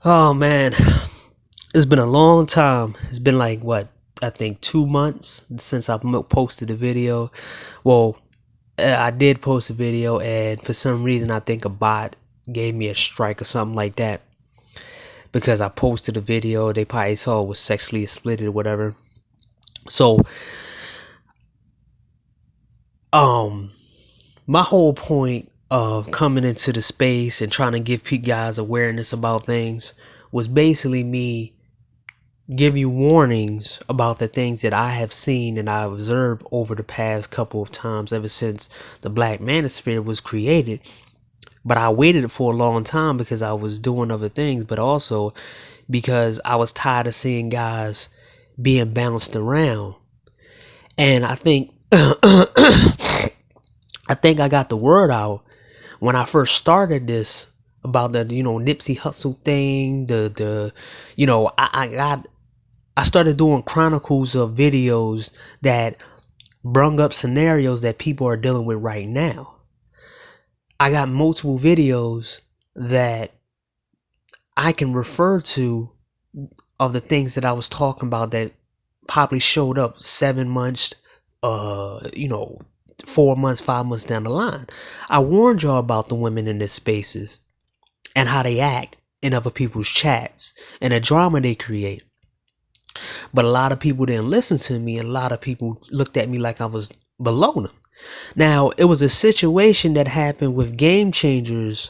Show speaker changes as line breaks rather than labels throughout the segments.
Oh man, it's been a long time. It's been like what, I think 2 months since I've posted a video. Well, I did post a video, and for some reason, I think a bot gave me a strike or something like that because I posted a video. They probably saw it was sexually explicit or whatever. So, um, my whole point of coming into the space and trying to give guys awareness about things was basically me give you warnings about the things that I have seen and I observed over the past couple of times ever since the Black Manosphere was created. But I waited for a long time because I was doing other things, but also because I was tired of seeing guys being bounced around. And I think I got the word out when I first started this about the Nipsey Hussle thing. I started doing chronicles of videos that brung up scenarios that people are dealing with right now. I got multiple videos that I can refer to of the things that I was talking about that probably showed up 7 months, 4 months, 5 months down the line. I warned y'all about the women in their spaces and how they act in other people's chats and the drama they create. But a lot of people didn't listen to me, and a lot of people looked at me like I was below them. Now, it was a situation that happened with Game Changers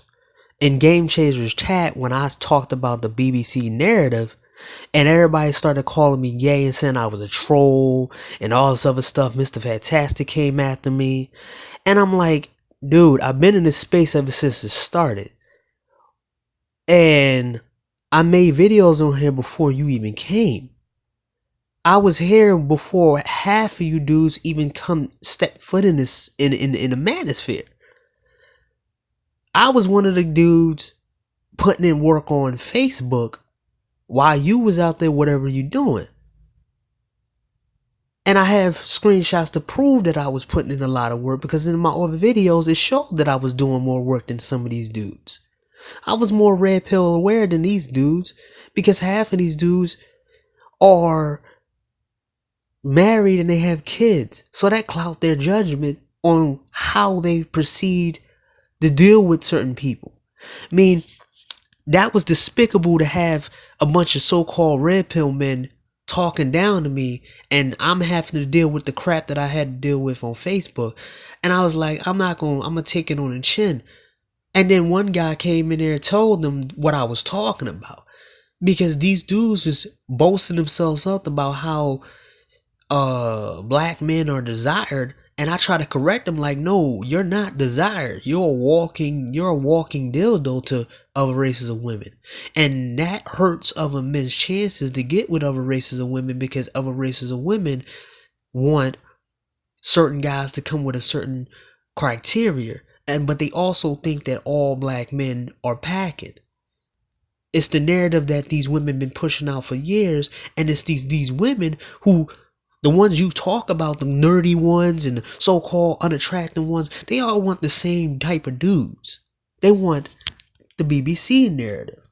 in Game Changers chat when I talked about the BBC narrative, and everybody started calling me gay and saying I was a troll and all this other stuff. Mr. Fantastic came after me. And I'm like, dude, I've been in this space ever since it started. And I made videos on here before you even came. I was here before half of you dudes even come step foot in this in the manosphere. I was one of the dudes putting in work on Facebook while you was out there whatever you doing. And I have screenshots to prove that I was putting in a lot of work, because in my other videos it showed that I was doing more work than some of these dudes. I was more red pill aware than these dudes, because half of these dudes are married and they have kids, so that clout their judgment on how they proceed to deal with certain people. I mean, that was despicable to have a bunch of so-called red pill men talking down to me, and I'm having to deal with the crap that I had to deal with on Facebook. And I was like, I'm gonna take it on the chin. And then one guy came in there and told them what I was talking about, because these dudes was boasting themselves up about how black men are desired, and I try to correct them like, no, you're not desired. You're a walking dildo to other races of women. And that hurts other men's chances to get with other races of women, because other races of women want certain guys to come with a certain criteria. But they also think that all black men are packing. It's the narrative that these women been pushing out for years, and it's these women who, the ones you talk about, the nerdy ones and the so-called unattractive ones, they all want the same type of dudes. They want the BBC narrative.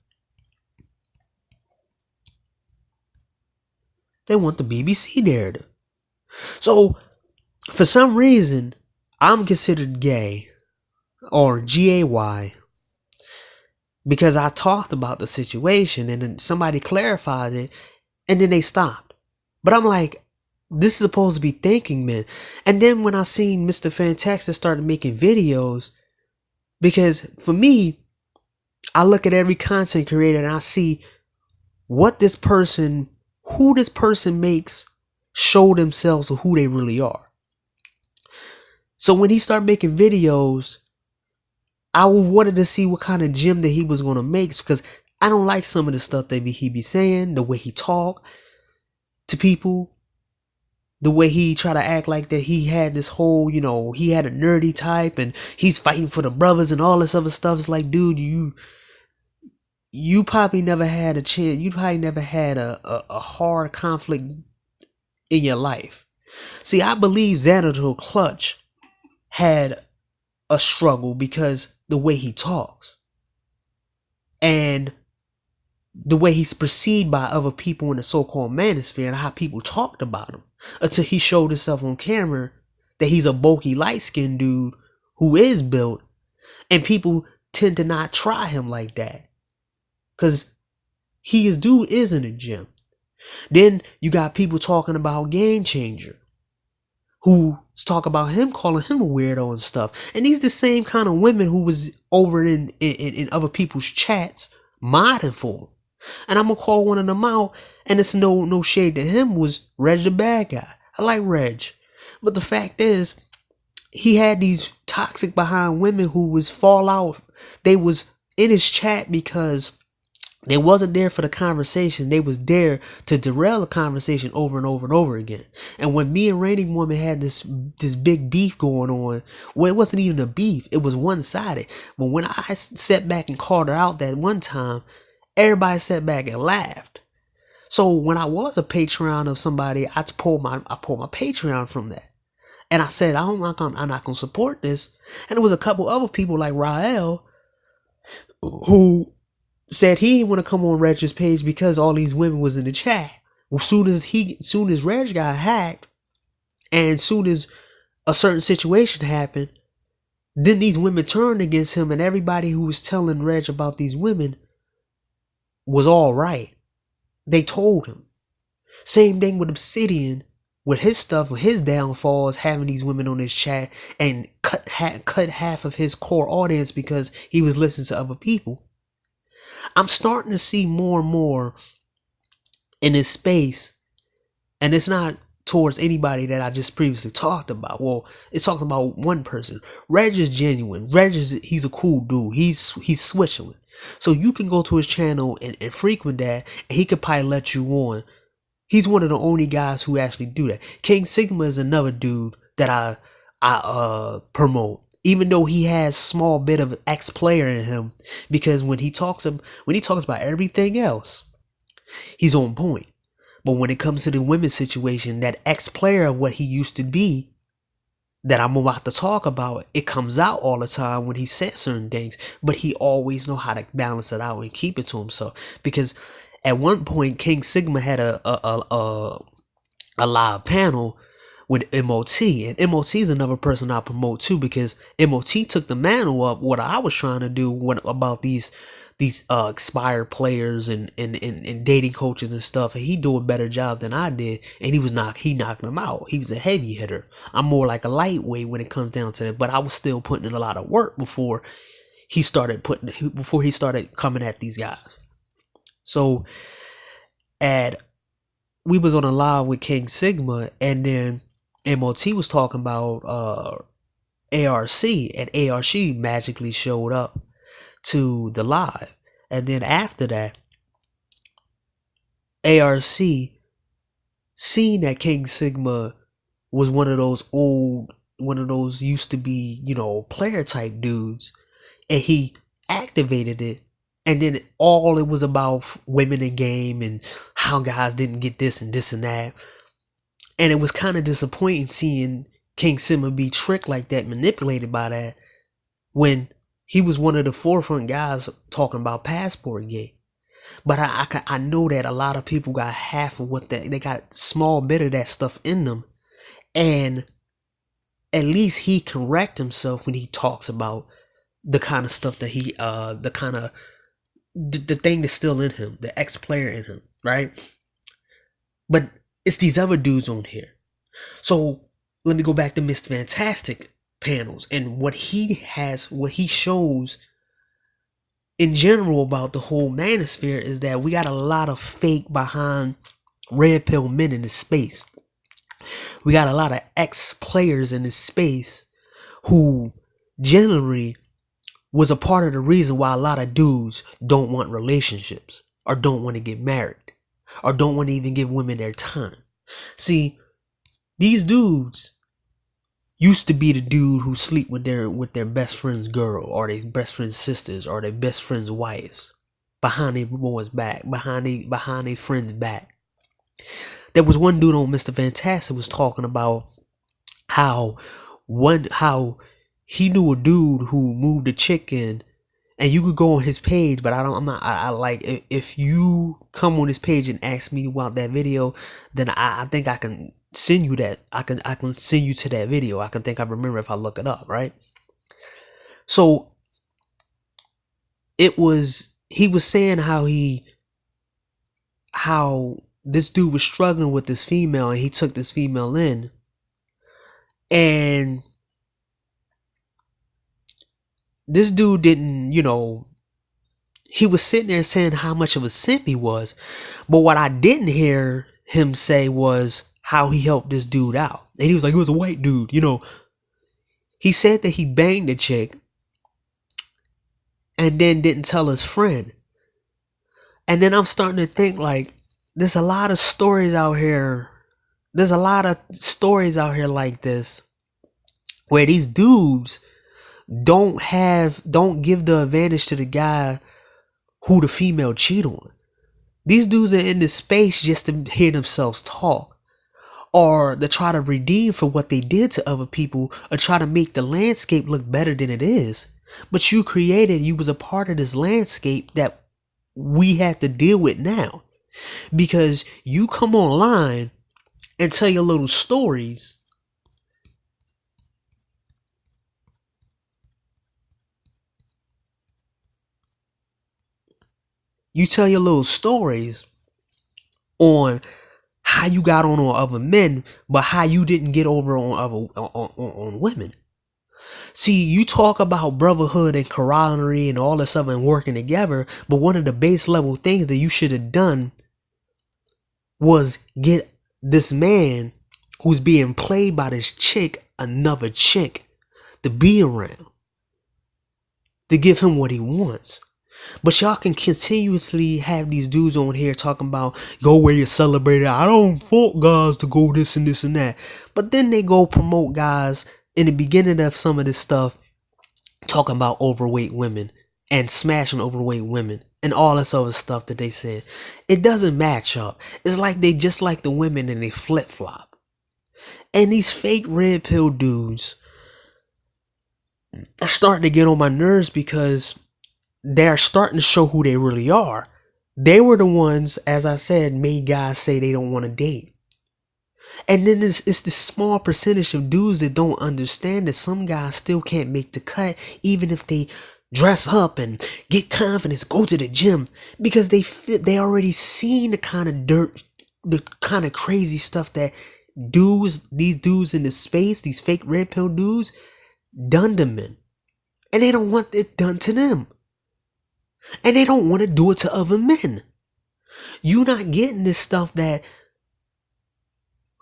They want the BBC narrative. So, for some reason, I'm considered gay, or GAY, because I talked about the situation and then somebody clarified it, and then they stopped. But I'm like, this is supposed to be thinking men. And then when I seen Mr. Fantastic started making videos, because for me, I look at every content creator and I see who this person makes show themselves or who they really are. So when he started making videos, I wanted to see what kind of gem that he was going to make, because I don't like some of the stuff that he be saying, the way he talk to people, the way he try to act like that he had this whole, he had a nerdy type and he's fighting for the brothers and all this other stuff. It's like, dude, you probably never had a chance. You probably never had a hard conflict in your life. See, I believe Xanadu Clutch had a struggle because the way he talks. And the way he's perceived by other people in the so-called manosphere and how people talked about him until he showed himself on camera that he's a bulky, light-skinned dude who is built, and people tend to not try him like that because his dude is in the gym. Then you got people talking about Game Changer, who talk about him, calling him a weirdo and stuff. And these the same kind of women who was over in other people's chats modding for him. And I'm gonna call one of them out, and it's no shade to him, was Reg the bad guy. I like Reg. But the fact is, he had these toxic behind women who was fall out. They was in his chat because they wasn't there for the conversation. They was there to derail the conversation over and over and over again. And when me and Raining Woman had this big beef going on, well, it wasn't even a beef. It was one-sided. But when I sat back and called her out that one time, everybody sat back and laughed. So when I was a Patreon of somebody, I pulled my Patreon from that. And I said, I'm not gonna support this. And there was a couple other people like Rael who said he didn't want to come on Reg's page because all these women was in the chat. Well, soon as Reg got hacked, and soon as a certain situation happened, then these women turned against him, and everybody who was telling Reg about these women was all right. They told him. Same thing with Obsidian, with his stuff, with his downfalls, having these women on his chat and cut half of his core audience because he was listening to other people. I'm starting to see more and more in this space, and it's not towards anybody that I just previously talked about. Well, it's talking about one person. Reg is genuine. He's a cool dude. He's Switzerland. So you can go to his channel and frequent that, and he could probably let you on. He's one of the only guys who actually do that. King Sigma is another dude that I promote, even though he has small bit of ex-player in him, because when he talks about everything else, he's on point. But when it comes to the women's situation, that ex-player of what he used to be, that I'm about to talk about, it comes out all the time when he says certain things, but he always know how to balance it out and keep it to himself. Because at one point, King Sigma had a live panel with MOT, and MOT is another person I promote too, because MOT took the mantle up what I was trying to do about these expired players and dating coaches and stuff, and he do a better job than I did, and he knocked them out. He was a heavy hitter. I'm more like a lightweight when it comes down to it, but I was still putting in a lot of work before he started coming at these guys. So we was on a live with King Sigma, and then MOT was talking about ARC, and ARC magically showed up to the live. And then after that, ARC seen that King Sigma was one of those used to be, player type dudes, and he activated it. And then all it was about women in game and how guys didn't get this and this and that. And it was kind of disappointing seeing King Sigma be tricked like that, manipulated by that, when he was one of the forefront guys talking about Passport Gate. But I know that a lot of people got half of they got small bit of that stuff in them. And at least he correct himself when he talks about the kind of stuff that the thing that's still in him, the ex-player in him, right? But it's these other dudes on here. So let me go back to Mr. Fantastic panels and what he shows in general about the whole manosphere is that we got a lot of fake behind red pill men in this space. We got a lot of ex-players in this space who generally was a part of the reason why a lot of dudes don't want relationships, or don't want to get married, or don't want to even give women their time. See, these dudes used to be the dude who sleep with their best friend's girl, or their best friend's sisters, or their best friend's wives, behind their boys' back, behind their friend's back. There was one dude on Mr. Fantastic was talking about how he knew a dude who moved a chick in, And you could go on his page, but I like, if you come on his page and ask me about that video, then I think I can send you that. I can send you to that video. I remember if I look it up, right? So he was saying how this dude was struggling with this female, and he took this female in, and this dude didn't, he was sitting there saying how much of a simp he was. But what I didn't hear him say was how he helped this dude out. And he was like, it was a white dude, He said that he banged the chick and then didn't tell his friend. And then I'm starting to think, like, there's a lot of stories out here. There's a lot of stories out here like this, where these dudes don't give the advantage to the guy who the female cheat on. These dudes are in this space just to hear themselves talk, or to try to redeem for what they did to other people, or try to make the landscape look better than it is. But you was a part of this landscape that we have to deal with now, because you come online and tell your little stories. You tell your little stories on how you got on other men, but how you didn't get over on women. See, you talk about brotherhood and camaraderie and all this stuff and working together, but one of the base level things that you should have done was get this man who's being played by this chick, another chick, to be around, to give him what he wants. But y'all can continuously have these dudes on here talking about, go where you celebrate it. I don't fault guys to go this and this and that. But then they go promote guys in the beginning of some of this stuff, talking about overweight women and smashing overweight women and all this other stuff that they said. It doesn't match up. It's like they just like the women and they flip flop. And these fake red pill dudes are starting to get on my nerves, because they're starting to show who they really are. They were the ones, as I said, made guys say they don't want to date. And then it's this small percentage of dudes that don't understand that some guys still can't make the cut, even if they dress up and get confidence, go to the gym, because they already seen the kind of dirt, the kind of crazy stuff that these dudes in the space, these fake red pill dudes, done to men. And they don't want it done to them. And they don't want to do it to other men. You're not getting this stuff that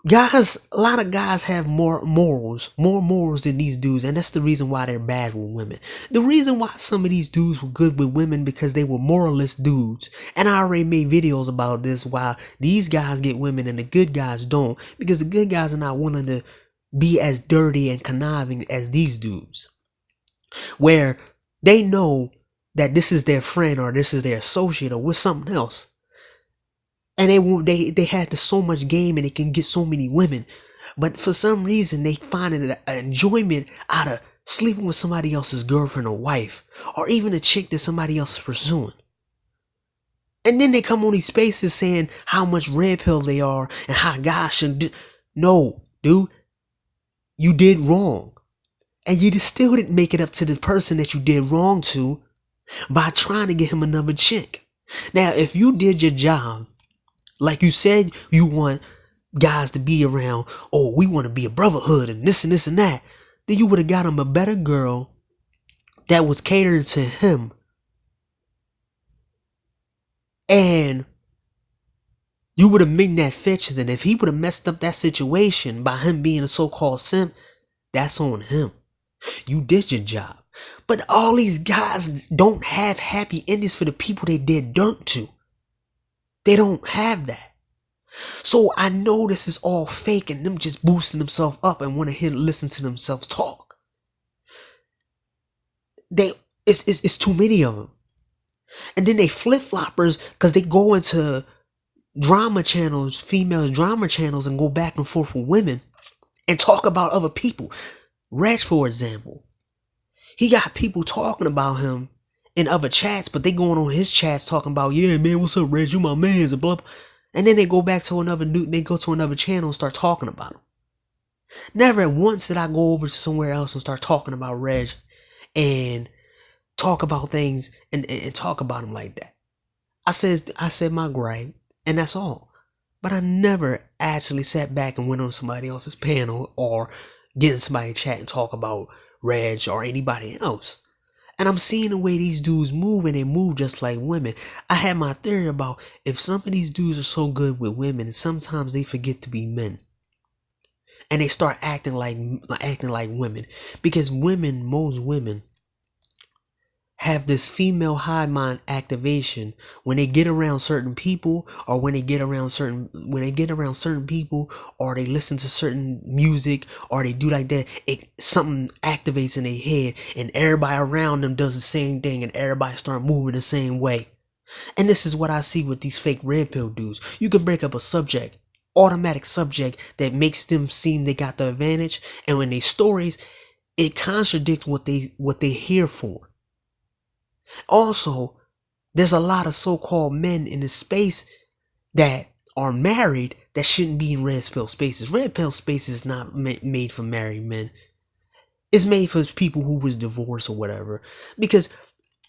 guys, a lot of guys have more morals than these dudes. And that's the reason why they're bad with women. The reason why some of these dudes were good with women, because they were moralist dudes. And I already made videos about this, why these guys get women and the good guys don't. Because the good guys are not willing to be as dirty and conniving as these dudes, where they know that this is their friend or this is their associate or with something else, and they had so much game and they can get so many women, but for some reason they find an enjoyment out of sleeping with somebody else's girlfriend or wife, or even a chick that somebody else is pursuing. And then they come on these spaces saying how much red pill they are and how guys should do. No, dude, you did wrong, and you still didn't make it up to the person that you did wrong to by trying to get him another chick. Now, if you did your job, like you said you want guys to be around, oh, we want to be a brotherhood and this and this and that, then you would have got him a better girl that was catered to him. And you would have made that fetches, and if he would have messed up that situation by him being a so-called simp, that's on him. You did your job. But all these guys don't have happy endings for the people they did dirt to. They don't have that. So I know this is all fake and them just boosting themselves up and want to listen to themselves talk. It's too many of them. And then they flip-floppers because they go into drama channels, females drama channels, and go back and forth with women and talk about other people. Reg, for example, he got people talking about him in other chats, but they going on his chats talking about, yeah, man, what's up, Reg? You my mans, and blah, blah. And then they go back to another dude, they go to another channel and start talking about him. Never once did I go over to somewhere else and start talking about Reg and talk about things and talk about him like that. I said my gripe, and that's all. But I never actually sat back and went on somebody else's panel or get in somebody's chat and talk about Reg or anybody else. And I'm seeing the way these dudes move, and they move just like women. I had my theory about if some of these dudes are so good with women, and sometimes they forget to be men. And they start acting like women. Because most women have this female hive mind activation when they get around certain people, or when they get around certain people, or they listen to certain music, or they do like that. Something activates in their head, and everybody around them does the same thing, and everybody start moving the same way. And this is what I see with these fake red pill dudes. You can break up a subject, automatic subject, that makes them seem they got the advantage, and when they stories, it contradicts what they here for. Also, there's a lot of so-called men in the space that are married that shouldn't be in red pill spaces. Red pill spaces is not made for married men. It's made for people who was divorced or whatever. Because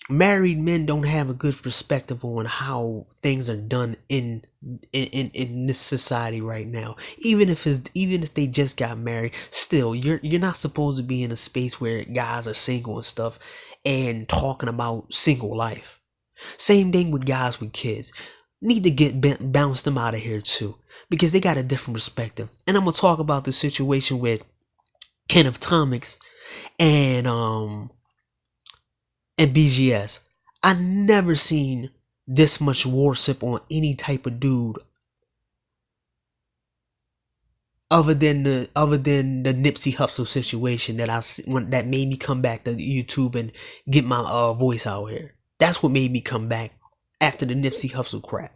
married men don't have a good perspective on how things are done in this society right now. Even if they just got married, still you're not supposed to be in a space where guys are single and stuff and talking about single life. Same thing with guys with kids. Need to get bounce them out of here too, because they got a different perspective. And I'm gonna talk about the situation with Kenneth Thomas and BGS. I never seen this much worship on any type of dude other than the Nipsey Hussle situation that made me come back to YouTube and get my voice out here. That's what made me come back after the Nipsey Hussle crap.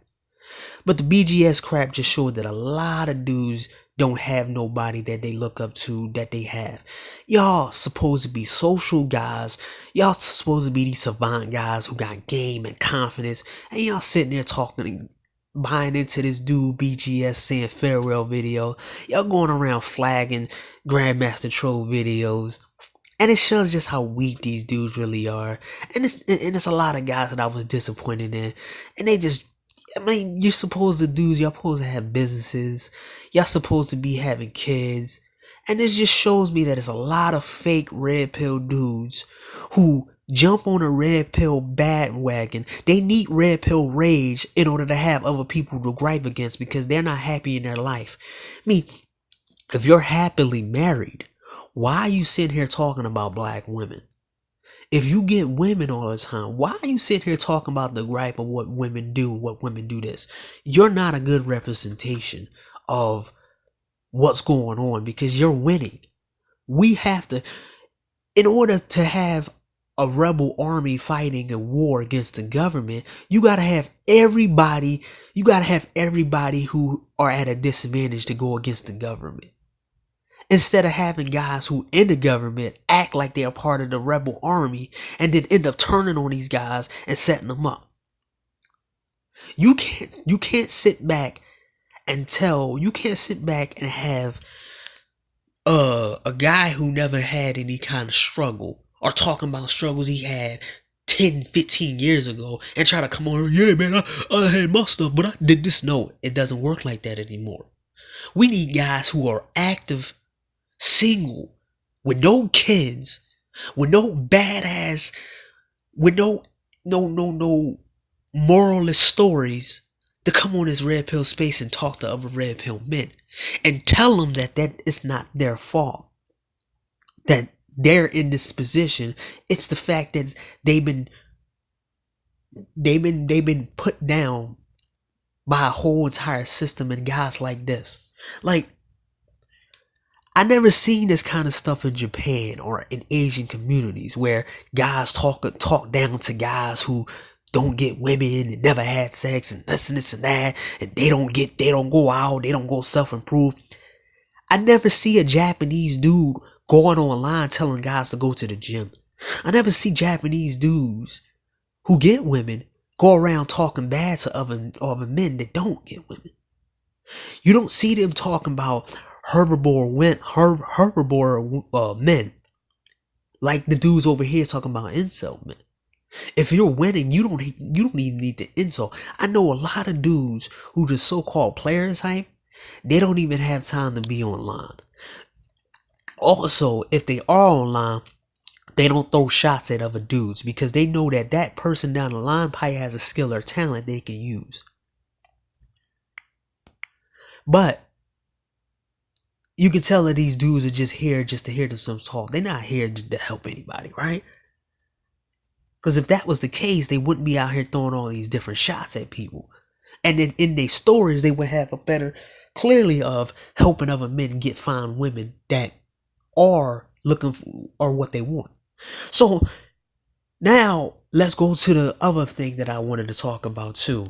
But the BGS crap just showed that a lot of dudes don't have nobody that they look up to that they have. Y'all supposed to be social guys. Y'all supposed to be these savant guys who got game and confidence. And y'all sitting there talking and buying into this dude BGS saying farewell video. Y'all going around flagging Grandmaster Troll videos. And it shows just how weak these dudes really are. And it's a lot of guys that I was disappointed in. And they just, I mean, y'all supposed to have businesses. Y'all supposed to be having kids. And this just shows me that it's a lot of fake red pill dudes who jump on a red pill bandwagon. They need red pill rage in order to have other people to gripe against because they're not happy in their life. I mean, if you're happily married, why are you sitting here talking about black women? If you get women all the time, why are you sitting here talking about the gripe of what women do, this? You're not a good representation of what's going on because you're winning. We have to, in order to have a rebel army fighting a war against the government, you gotta have everybody who are at a disadvantage to go against the government. Instead of having guys who in the government act like they're part of the rebel army and then end up turning on these guys and setting them up. You can't sit back and have a guy who never had any kind of struggle or talking about struggles he had 10, 15 years ago and try to come on, yeah, man, I had my stuff, but I did this. No, it doesn't work like that anymore. We need guys who are active, single, with no kids, with no badass, with no moralist stories to come on this red pill space and talk to other red pill men and tell them that it's not their fault that they're in this position. It's the fact that they've been put down by a whole entire system and guys like this. Like, I never seen this kind of stuff in Japan or in Asian communities where guys talk down to guys who don't get women and never had sex and this and that, and they don't go out, they don't go self-improve. I never see a Japanese dude going online telling guys to go to the gym. I never see Japanese dudes who get women go around talking bad to other men that don't get women. You don't see them talking about herbivore men like the dudes over here talking about incel men. If you're winning, you don't even need the insult. I know a lot of dudes who just so-called players hype, they don't even have time to be online. Also, if they are online, they don't throw shots at other dudes because they know that that person down the line probably has a skill or talent they can use. But you can tell that these dudes are just here just to hear themselves talk. They're not here to help anybody, right? Because if that was the case, they wouldn't be out here throwing all these different shots at people. And then in their stories, they would have a better clearly of helping other men find women that are looking for or what they want. So now let's go to the other thing that I wanted to talk about too.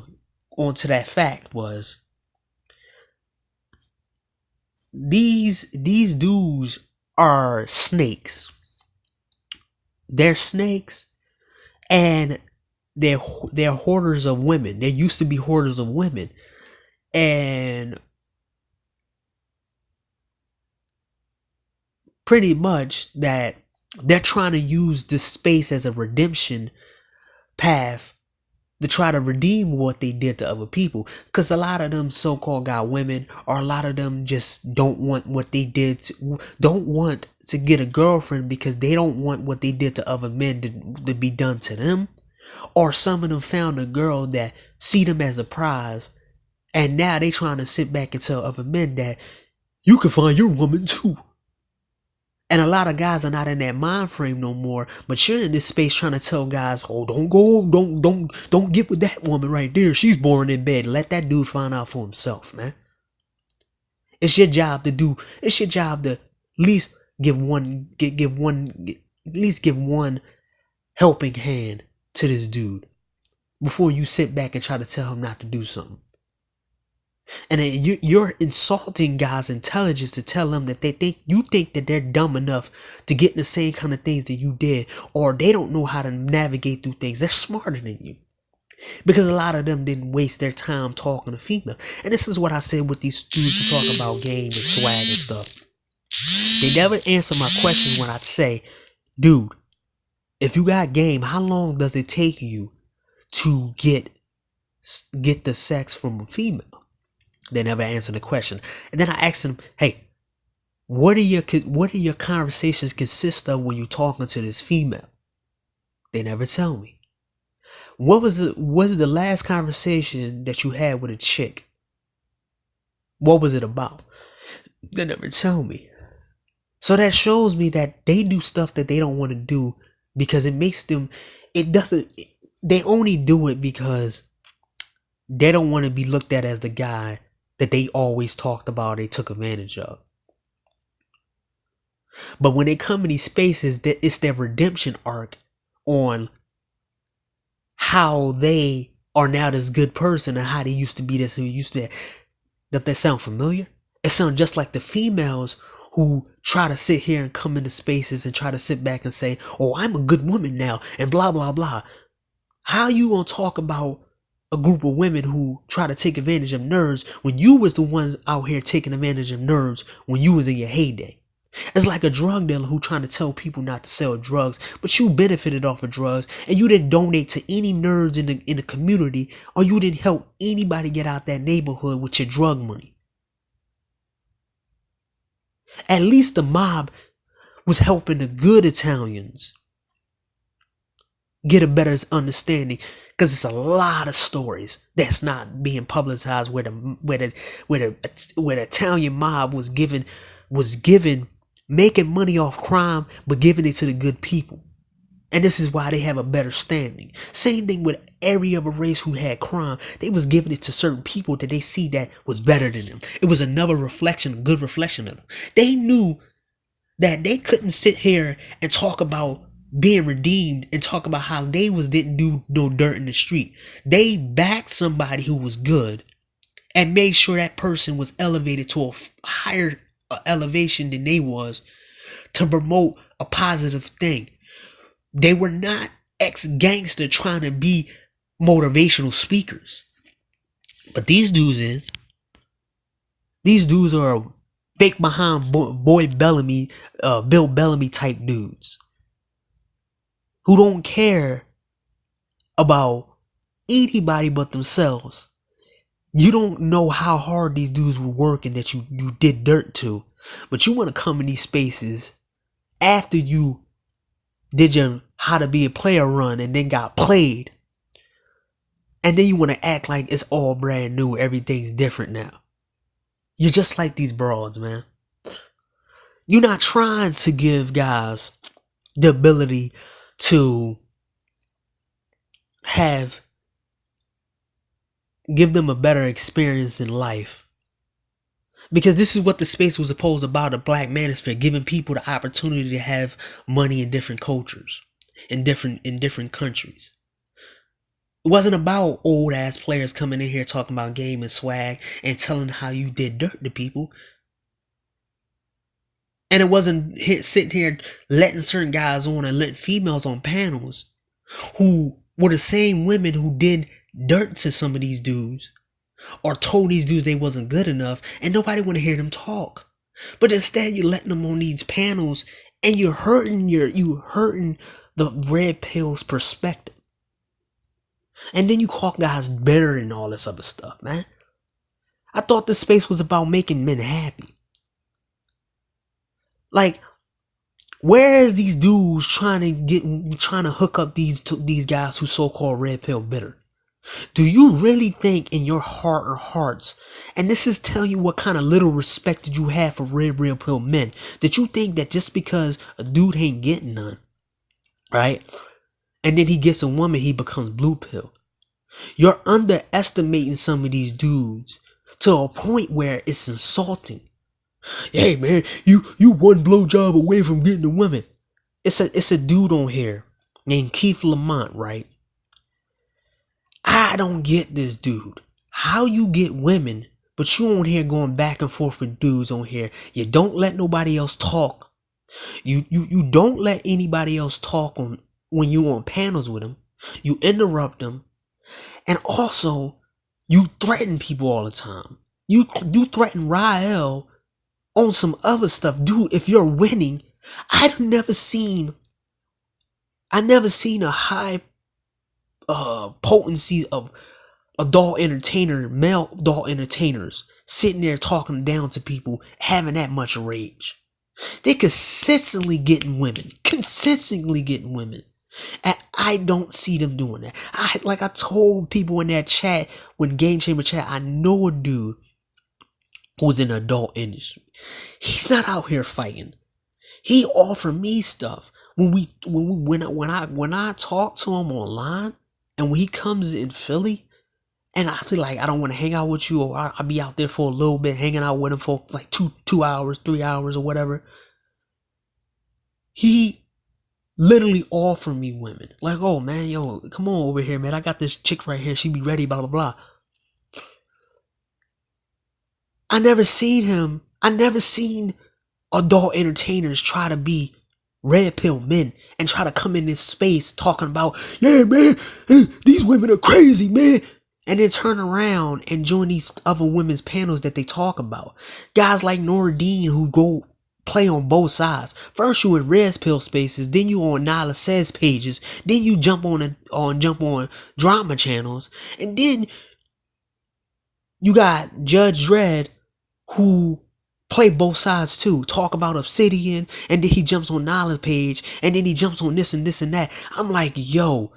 On to that fact was these dudes are snakes. They're snakes. And they're hoarders of women. They used to be hoarders of women. And pretty much that they're trying to use this space as a redemption path to try to redeem what they did to other people. Because a lot of them so-called got women, or a lot of them just don't want what they did, don't want to get a girlfriend because they don't want what they did to other men to be done to them. Or some of them found a girl that see them as a prize, and now they trying to sit back and tell other men that you can find your woman too. And a lot of guys are not in that mind frame no more, but you're in this space trying to tell guys, oh, don't get with that woman right there. She's boring in bed. Let that dude find out for himself, man. It's your job to at least give one helping hand to this dude before you sit back and try to tell him not to do something. And then you're insulting guys' intelligence to tell them that you think that they're dumb enough to get in the same kind of things that you did, or they don't know how to navigate through things. They're smarter than you. Because a lot of them didn't waste their time talking to female. And this is what I said with these dudes who talk about game and swag and stuff. They never answer my question when I say, dude, if you got game, how long does it take you to get the sex from a female? They never answer the question. And then I asked them, hey, what do your conversations consist of when you're talking to this female? They never tell me. What was the last conversation that you had with a chick? What was it about? They never tell me. So that shows me that they do stuff that they don't want to do because they only do it because they don't want to be looked at as the guy that they always talked about, they took advantage of. But when they come in these spaces, it's their redemption arc on how they are now this good person and how they used to be this, who used to. Does that sound familiar? It sounds just like the females who try to sit here and come into spaces and try to sit back and say, oh, I'm a good woman now, and blah, blah, blah. How you gonna talk about a group of women who try to take advantage of nerds when you was the ones out here taking advantage of nerds when you was in your heyday? It's like a drug dealer who trying to tell people not to sell drugs, but you benefited off of drugs and you didn't donate to any nerds in the community, or you didn't help anybody get out that neighborhood with your drug money. At least the mob was helping the good Italians get a better understanding, because it's a lot of stories that's not being publicized where the Italian mob was given making money off crime but giving it to the good people. And this is why they have a better standing. Same thing with every other race who had crime. They was giving it to certain people that they see that was better than them. It was another reflection, a good reflection of them. They knew that they couldn't sit here and talk about being redeemed and talk about how they didn't do no dirt in the street. They backed somebody who was good and made sure that person was elevated to a higher elevation than they was, to promote a positive thing. They were not ex-gangster trying to be motivational speakers. But these dudes are fake behind boy Bellamy, Bill Bellamy type dudes who don't care about anybody but themselves. You don't know how hard these dudes were working that you did dirt to, but you want to come in these spaces after you did your how to be a player run and then got played, and then you want to act like it's all brand new, everything's different now. You're just like these broads, man. You're not trying to give guys the ability to give them a better experience in life. Because this is what the space was supposed about, a Black Manosphere, giving people the opportunity to have money in different cultures, in different countries. It wasn't about old ass players coming in here talking about game and swag and telling how you did dirt to people. And it wasn't sitting here letting certain guys on and letting females on panels who were the same women who did dirt to some of these dudes or told these dudes they wasn't good enough, and nobody want to hear them talk. But instead you're letting them on these panels and you're hurting the red pill's perspective. And then you call guys better and all this other stuff, man. I thought this space was about making men happy. Like, where is these dudes trying to hook up these guys who so-called red pill bitter? Do you really think in your heart or hearts, and this is telling you what kind of little respect that you have for red pill men, that you think that just because a dude ain't getting none, right, and then he gets a woman, he becomes blue pill? You're underestimating some of these dudes to a point where it's insulting. Hey man, you one blowjob away from getting a woman. It's a dude on here named Keith Lamont, right? I don't get this dude. How you get women, but you on here going back and forth with dudes on here. You don't let nobody else talk. You don't let anybody else talk when you on panels with them. You interrupt them. And also, you threaten people all the time. You threaten Rael on some other stuff. Dude, if you're winning, I never seen a high potency of male adult entertainers sitting there talking down to people, having that much rage. They consistently getting women. And I don't see them doing that. I told people in that chat, when Game Chamber chat, I know a dude who's in the adult industry. He's not out here fighting. He offered me stuff when I talk to him online, and when he comes in Philly, and I feel like I don't want to hang out with you, or I'll be out there for a little bit, hanging out with him for like 2 hours, 3 hours, or whatever. He literally offered me women. Like, oh man, yo, come on over here, man. I got this chick right here. She be ready, blah, blah, blah. I never seen adult entertainers try to be red pill men and try to come in this space talking about, yeah, man, these women are crazy, man. And then turn around and join these other women's panels that they talk about. Guys like Noradine who go play on both sides. First you in red pill spaces, then you on Nyla Says pages, then you jump on drama channels, and then you got Judge Dredd who play both sides too. Talk about Obsidian, and then he jumps on Nyla's page, and then he jumps on this and this and that. I'm like, yo,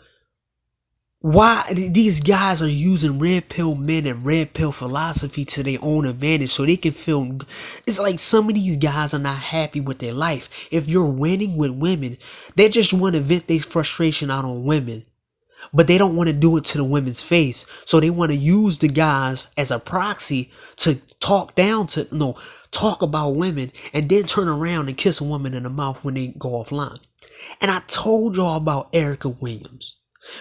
why these guys are using red pill men and red pill philosophy to their own advantage so they can feel. It's like some of these guys are not happy with their life. If you're winning with women, they just want to vent their frustration out on women, but they don't want to do it to the women's face. So they want to use the guys as a proxy to talk about women, and then turn around and kiss a woman in the mouth when they go offline. And I told y'all about Erica Williams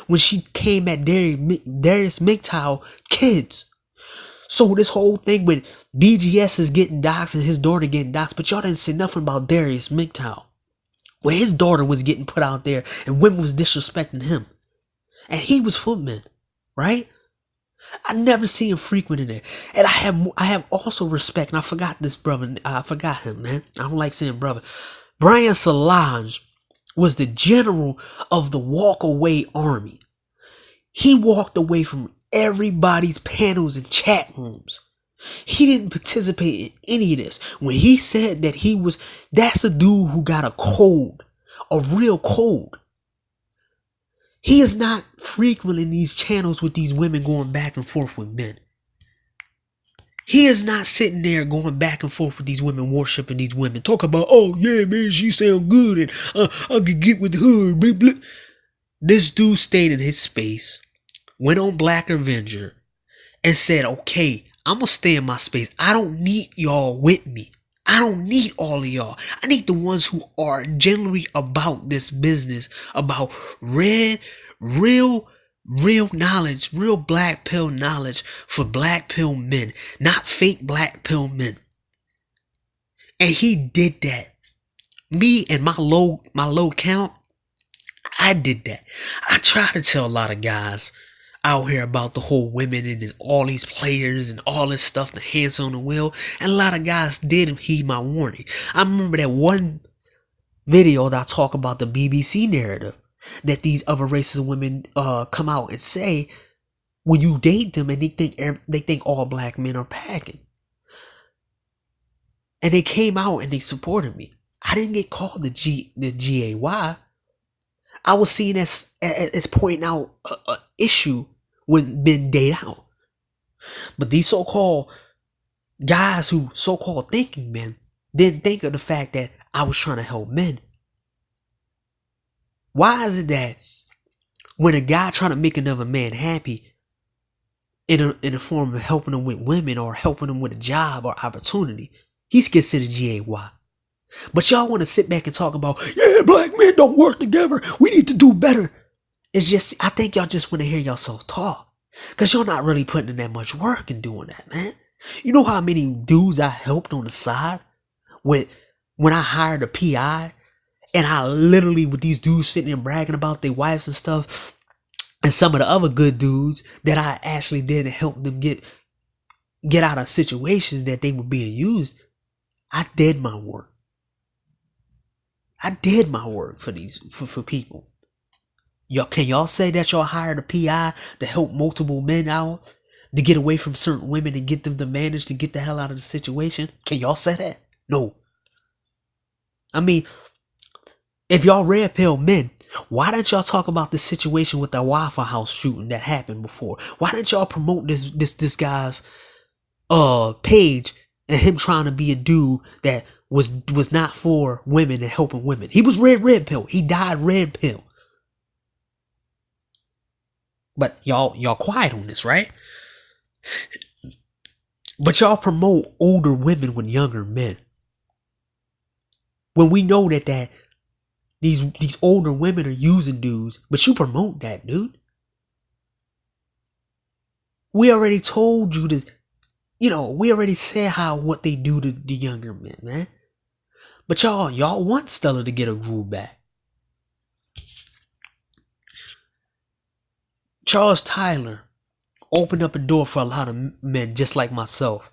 when she came at Darius MGTOW kids. So this whole thing with BGS is getting doxxed and his daughter getting doxxed, but y'all didn't say nothing about Darius MGTOW. where his daughter was getting put out there and women was disrespecting him. And he was for men, right? I never see him frequenting it. And I have also respect, and I forgot this brother. I forgot him, man. I don't like saying brother. Brian Solange was the general of the walk away army. He walked away from everybody's panels and chat rooms. He didn't participate in any of this. When he said that that's a dude who got a cold, a real cold. He is not frequenting these channels with these women going back and forth with men. He is not sitting there going back and forth with these women, worshiping these women, talk about, oh yeah, man, she sound good and I could get with her. Blah, blah. This dude stayed in his space, went on Black Avenger, and said, okay, I'm going to stay in my space. I don't need y'all with me. I don't need all of y'all. I need the ones who are generally about this business, about real knowledge, real black pill knowledge for black pill men, not fake black pill men. And he did that. Me and my low count, I did that. I try to tell a lot of guys out here about the whole women and all these players and all this stuff, the hands on the wheel, and a lot of guys didn't heed my warning. I remember that one video that I talk about the BBC narrative that these other races of women come out and say when you date them, and they think all black men are packing. And they came out and they supported me. I didn't get called the GAY. I was seen as pointing out an issue when men date out. But these so-called guys who so-called thinking men didn't think of the fact that I was trying to help men. Why is it that when a guy trying to make another man happy in a form of helping them with women or helping them with a job or opportunity, he's considered GAY? But y'all want to sit back and talk about, yeah, black men don't work together. We need to do better. It's just, I think y'all just want to hear yourselves talk. Because y'all not really putting in that much work in doing that, man. You know how many dudes I helped on the side when I hired a PI? And I literally, with these dudes sitting there bragging about their wives and stuff, and some of the other good dudes that I actually did to help them get out of situations that they were being used, I did my work. I did my work for people. Can y'all say that y'all hired a PI to help multiple men out, to get away from certain women and get them to manage to get the hell out of the situation? Can y'all say that? No. I mean, if y'all red pill men, why didn't y'all talk about this situation with the Waffle House shooting that happened before? Why didn't y'all promote this guy's page and him trying to be a dude that was not for women and helping women? He was red pill. He died red pill. But y'all quiet on this, right? But y'all promote older women with younger men. When we know that these older women are using dudes, but you promote that, dude. We already told you to, we already said what they do to the younger men, man. But y'all want Stella to get a groove back. Charles Tyler opened up a door for a lot of men just like myself,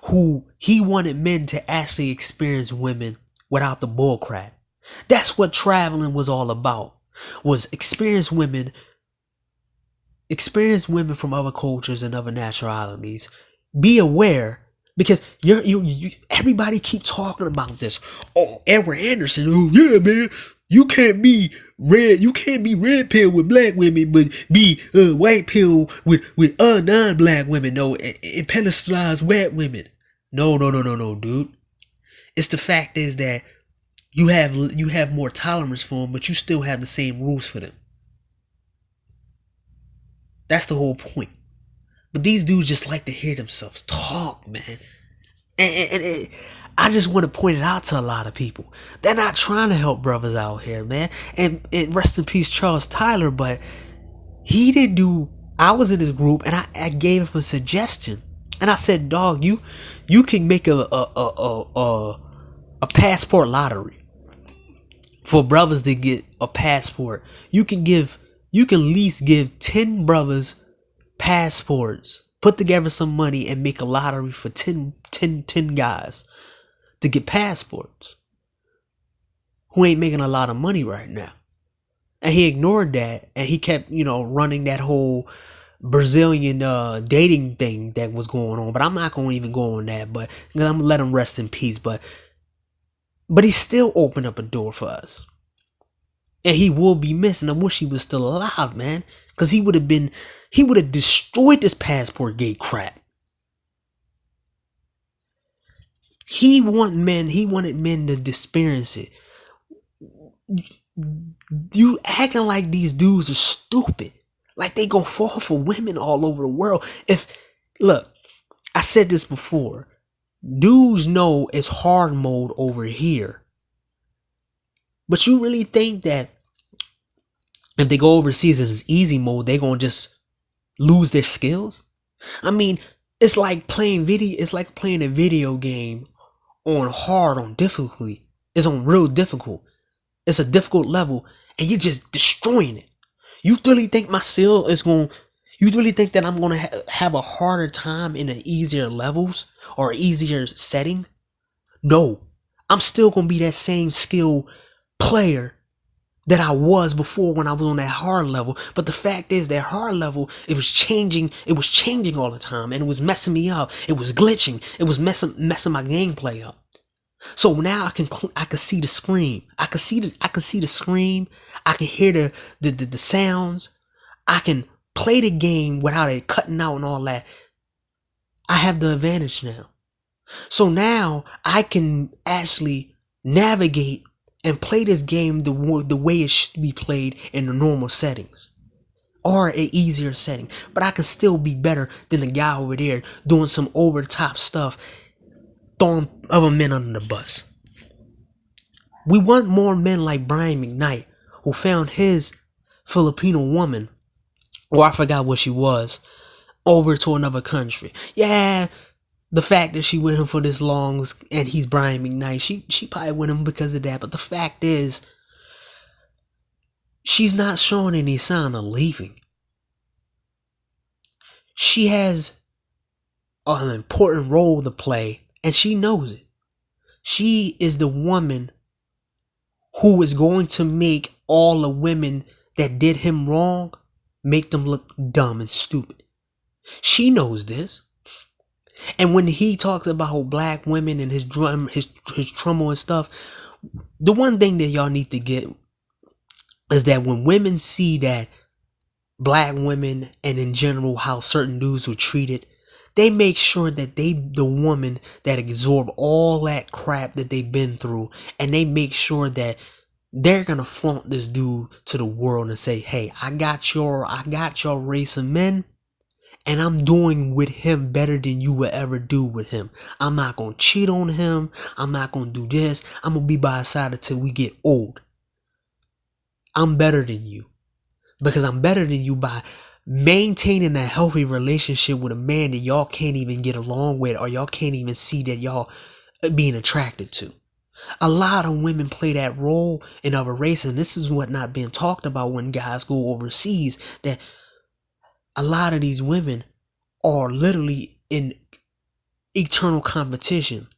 who he wanted men to actually experience women without the bullcrap. That's what traveling was all about, was experience women from other cultures and other nationalities. Be aware, because everybody keep talking about this. Oh, Edward Anderson. Oh yeah, man, you can't be red pill with black women, but be white pill with non-black women. No, and pedestalize white women. No, dude. It's the fact is that you have more tolerance for them, but you still have the same rules for them. That's the whole point. But these dudes just like to hear themselves talk, man. And I just want to point it out to a lot of people. They're not trying to help brothers out here, man. And rest in peace, Charles Tyler. But he didn't do. I was in his group, and I gave him a suggestion, and I said, "Dog, you can make a passport lottery. for brothers to get a passport. You can at least give 10 brothers passports. Put together some money and make a lottery for 10 guys to get passports who ain't making a lot of money right now. And he ignored that, and he kept, running that whole Brazilian dating thing that was going on. But I'm not going to even go on that, but I'm going to let him rest in peace. But he still opened up a door for us. And he will be missing. I wish he was still alive, man. Because he would have destroyed this passport gate crap. He wanted men to experience it. You acting like these dudes are stupid. Like they gonna fall for women all over the world. Look, I said this before. Dudes know it's hard mode over here. But you really think that if they go overseas and it's easy mode, they gonna just lose their skills? I mean, it's like playing a video game on difficulty. It's on real difficult. It's a difficult level, and you're just destroying it. You really think you really think that I'm gonna have a harder time in the easier levels or easier setting? No, I'm still gonna be that same skill player that I was before when I was on that hard level. But the fact is, that hard level, it was changing all the time, and it was messing me up. It was glitching. It was messing my gameplay up. So now I can see the scream. I can see the scream. I can hear the sounds. I can play the game without it cutting out and all that. I have the advantage now. So now I can actually navigate and play this game the way it should be played in the normal settings. Or an easier setting. But I can still be better than the guy over there doing some over the top stuff, throwing other men under the bus. We want more men like Brian McKnight, who found his Filipino woman, or I forgot what she was, over to another country. Yeah, the fact that she with him for this long and he's Brian McKnight, she probably with him because of that. But the fact is, she's not showing any sign of leaving. She has an important role to play, and she knows it. She is the woman who is going to make all the women that did him wrong, make them look dumb and stupid. She knows this. And when he talks about black women and his trauma and stuff, the one thing that y'all need to get is that when women see that black women and in general how certain dudes were treated, they make sure that the woman that absorb all that crap that they've been through, and they make sure that they're gonna flaunt this dude to the world and say, hey, I got your race of men, and I'm doing with him better than you would ever do with him. I'm not gonna cheat on him. I'm not gonna do this. I'm gonna be by his side until we get old. I'm better than you. Because I'm better than you by maintaining a healthy relationship with a man that y'all can't even get along with, or y'all can't even see that y'all being attracted to. A lot of women play that role in other races, and this is what not being talked about when guys go overseas, that a lot of these women are literally in eternal competition.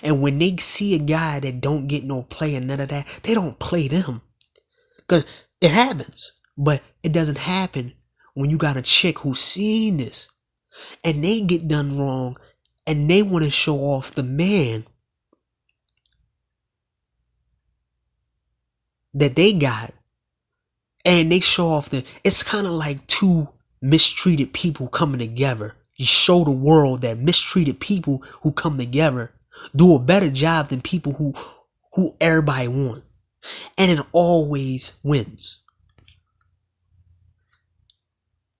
And when they see a guy that don't get no play and none of that, they don't play them. Because it happens. But it doesn't happen when you got a chick who's seen this and they get done wrong and they want to show off the man that they got, and they show off it's kind of like two mistreated people coming together. You show the world that mistreated people who come together do a better job than people who everybody wants, and it always wins.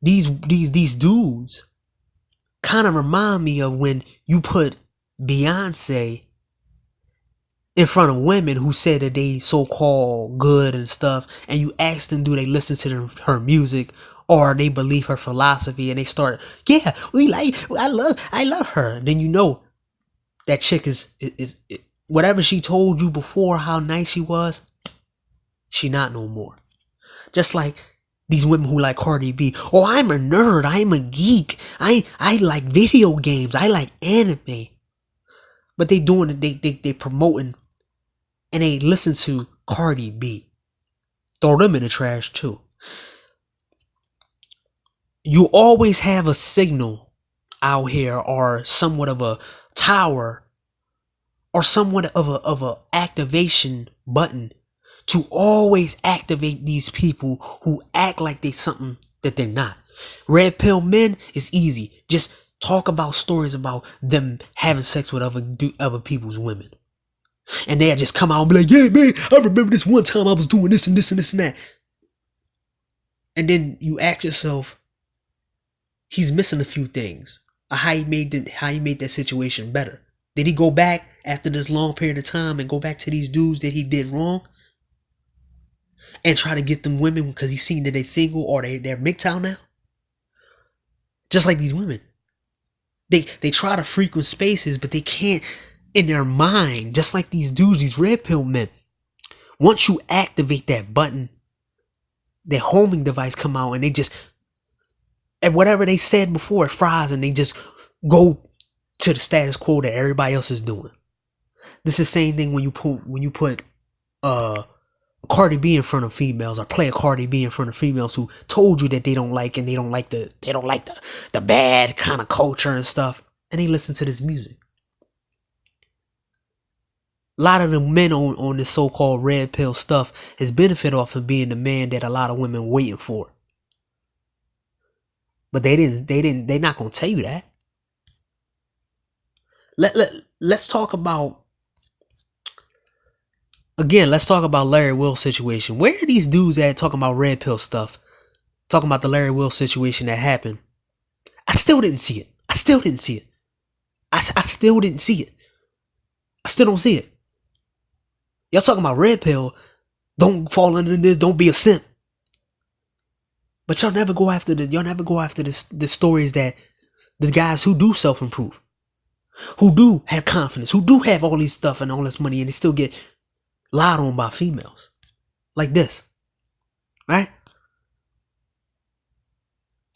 These dudes kind of remind me of when you put Beyonce in front of women who said that they so-called good and stuff, and you ask them, do they listen to her music or they believe her philosophy, and they start, yeah, I love her. Then you know that chick is whatever she told you before how nice she was, She not no more. Just like these women who like Cardi B. Oh, I'm a nerd. I'm a geek. I like video games. I like anime. But they doing it. They promoting, and they listen to Cardi B. Throw them in the trash too. You always have a signal out here, or somewhat of a tower, or somewhat of a activation button to always activate these people who act like they something that they're not. Red pill men is easy. Just talk about stories about them having sex with other people's women. And they'll just come out and be like, yeah, man, I remember this one time I was doing this and this and this and that. And then you ask yourself, he's missing a few things. How he made that situation better. Did he go back after this long period of time and go back to these dudes that he did wrong? And try to get them women because he's seen that they're single or they're MGTOW now? Just like these women. They try to frequent spaces, but they can't in their mind. Just like these dudes, these red pill men. Once you activate that button, their homing device come out and they just, and whatever they said before, it fries and they just go to the status quo that everybody else is doing. This is the same thing when you put Cardi B in front of females, or play a Cardi B in front of females who told you that they don't like the bad kind of culture and stuff, and they listen to this music. A lot of the men on this so-called red pill stuff has benefit off of being the man that a lot of women waiting for. But they're not gonna tell you that. Let's talk about, again, let's talk about Larry Wills situation. Where are these dudes at talking about red pill stuff? Talking about the Larry Wills situation that happened. I still didn't see it. I still didn't see it. I still didn't see it. I still don't see it. Y'all talking about red pill. Don't fall into this. Don't be a simp. But y'all never go after the stories that the guys who do self-improve, who do have confidence, who do have all these stuff and all this money, and they still get lied on by females like this, right?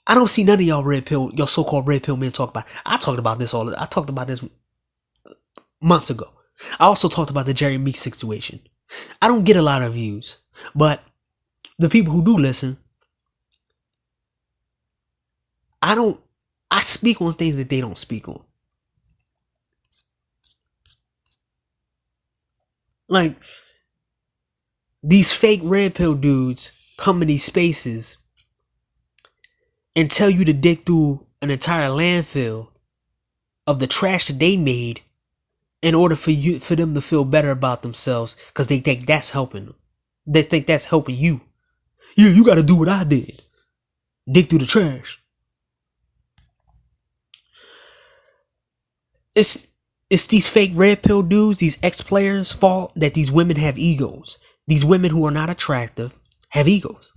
I don't see none of y'all so-called red pill men talk about. I talked about this months ago. I also talked about the Jerry Meeks situation. I don't get a lot of views, but the people who do listen, I speak on things that they don't speak on. Like, these fake red pill dudes come to these spaces and tell you to dig through an entire landfill of the trash that they made in order for them to feel better about themselves, because they think that's helping them. They think that's helping you. Yeah, you got to do what I did. Dig through the trash. It's these fake red pill dudes, these ex-players' fault that these women have egos. These women who are not attractive have egos.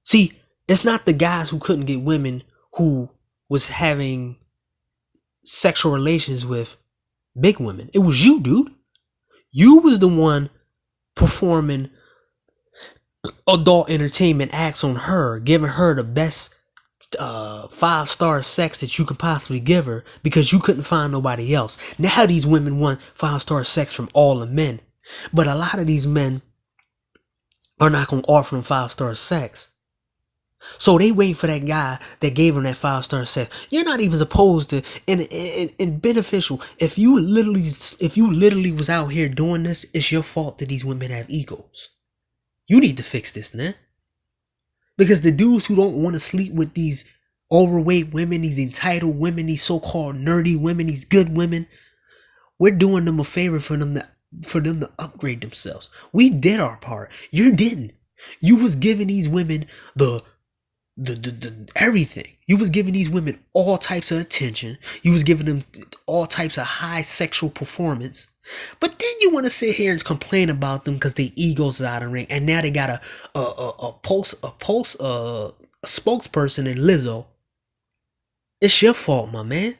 See, it's not the guys who couldn't get women who was having sexual relations with big women. It was you, dude. You was the one performing adult entertainment acts on her, giving her the best 5-star sex that you could possibly give her because you couldn't find nobody else. Now these women want 5-star sex from all the men, but a lot of these men are not going to offer them 5-star sex. So they wait for that guy that gave them that 5-star sex. You're not even supposed to, and beneficial. If you literally was out here doing this, it's your fault that these women have egos. You need to fix this, man. Because the dudes who don't want to sleep with these overweight women, these entitled women, these so-called nerdy women, these good women, we're doing them a favor for them to upgrade themselves. We did our part. You didn't. You was giving these women the everything. You was giving these women all types of attention. You was giving them all types of high sexual performance. But then you want to sit here and complain about them because their egos are out of ring, and now they got a spokesperson in Lizzo. It's your fault, my man.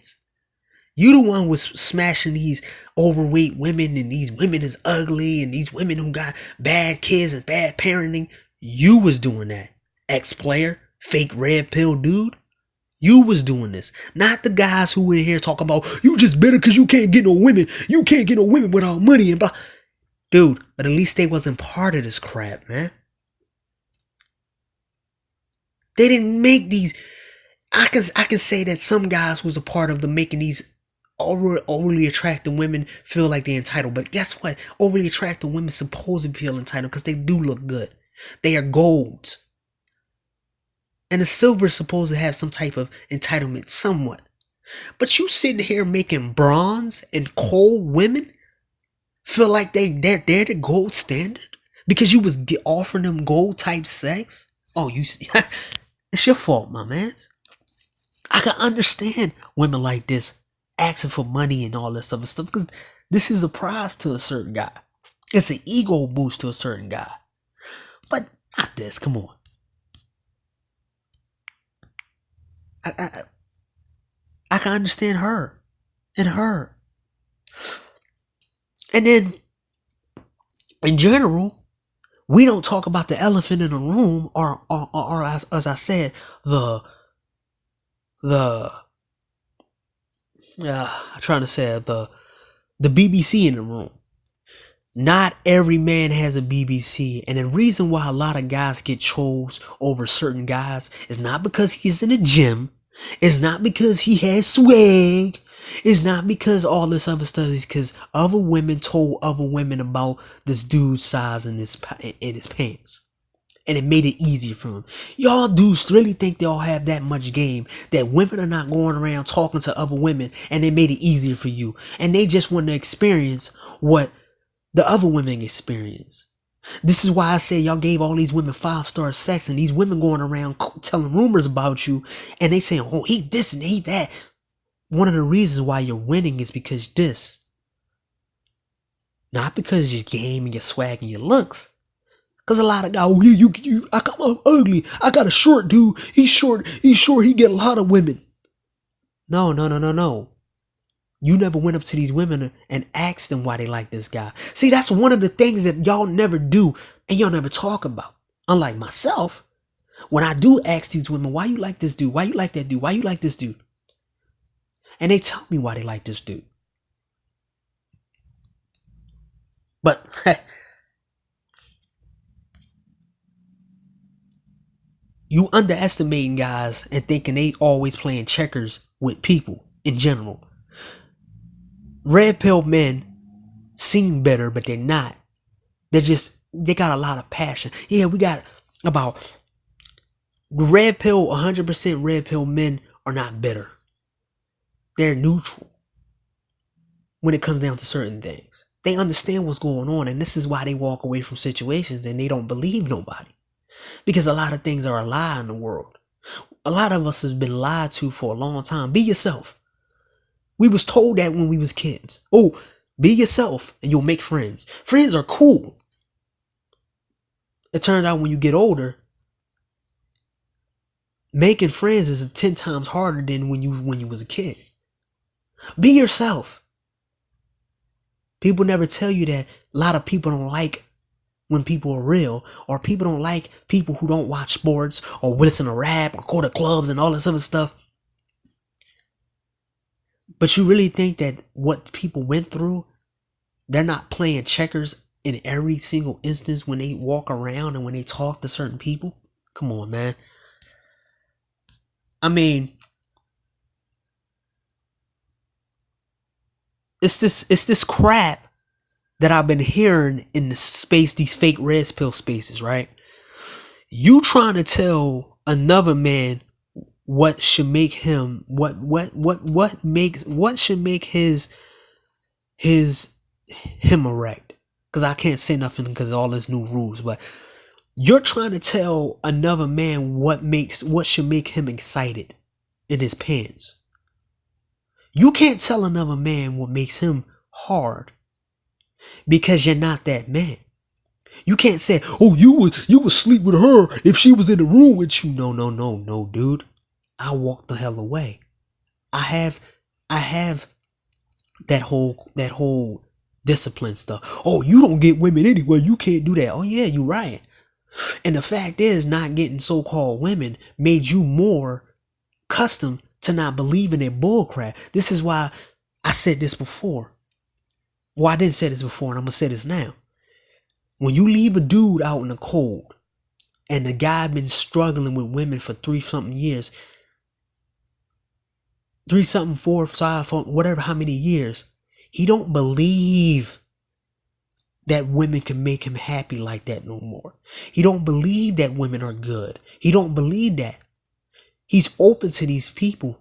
You the one was smashing these overweight women, and these women is ugly, and these women who got bad kids and bad parenting. You was doing that. Ex-player, fake red pill dude. You was doing this. Not the guys who in here talking about you just better because you can't get no women. You can't get no women without money and blah. Dude, but at least they wasn't part of this crap, man. They didn't make these. I can say that some guys was a part of the making these overly attractive women feel like they're entitled. But guess what? Overly attractive women supposed to feel entitled because they do look good. They are golds. And the silver is supposed to have some type of entitlement somewhat. But you sitting here making bronze and cold women feel like they're the gold standard because you was offering them gold type sex? Oh, you see, it's your fault, my man. I can understand women like this asking for money and all this other stuff because this is a prize to a certain guy. It's an ego boost to a certain guy. But not this. Come on. I can understand her and her. And then in general, we don't talk about the elephant in the room or as I said, I'm trying to say the BBC in the room. Not every man has a BBC, and the reason why a lot of guys get chose over certain guys is not because he's in a gym, it's not because he has swag, it's not because all this other stuff, is because other women told other women about this dude's size in his pants. And it made it easier for him. Y'all dudes really think y'all have that much game that women are not going around talking to other women and they made it easier for you. And they just want to experience what the other women experience. This is why I say y'all gave all these women 5-star sex and these women going around telling rumors about you and they saying, oh, he this and he that. One of the reasons why you're winning is because this. Not because your game and your swag and your looks. Because a lot of guys, I'm ugly. I got a short dude. He's short. He get a lot of women. No. You never went up to these women and asked them why they like this guy. See, that's one of the things that y'all never do and y'all never talk about. Unlike myself, when I do ask these women, why you like this dude? Why you like that dude? Why you like this dude? And they tell me why they like this dude. But you underestimating guys and thinking they always playing checkers with people in general. Red pill men seem better, but they're not. They got a lot of passion. Yeah, we got about red pill, 100% red pill men are not bitter. They're neutral when it comes down to certain things. They understand what's going on, and this is why they walk away from situations and they don't believe nobody. Because a lot of things are a lie in the world. A lot of us has been lied to for a long time. Be yourself. We was told that when we was kids. Oh, be yourself and you'll make friends. Friends are cool. It turns out when you get older, making friends is 10 times harder than when you was a kid. Be yourself. People never tell you that a lot of people don't like when people are real, or people don't like people who don't watch sports or listen to rap or go to clubs and all this other stuff. But you really think that what people went through, they're not playing checkers in every single instance when they walk around and when they talk to certain people? Come on, man. I mean, it's this crap that I've been hearing in the space, these fake red pill spaces, right? You trying to tell another man what should make him what should make him erect. Because I can't say nothing because of all these new rules, but you're trying to tell another man what should make him excited in his pants. You can't tell another man what makes him hard because you're not that man. You can't say, oh, you would sleep with her if she was in the room with you. No, dude. I walk the hell away. I have that whole discipline stuff. Oh, you don't get women anyway. You can't do that. Oh yeah, you're right. And the fact is, not getting so-called women made you more accustomed to not believing in bullcrap. This is why I said this before. Well, I didn't say this before, and I'm gonna say this now. When you leave a dude out in the cold, and the guy been struggling with women for 3-something years, 3-something, 4, 5, whatever, how many years, he don't believe that women can make him happy like that no more. He don't believe that women are good. He don't believe that. He's open to these people,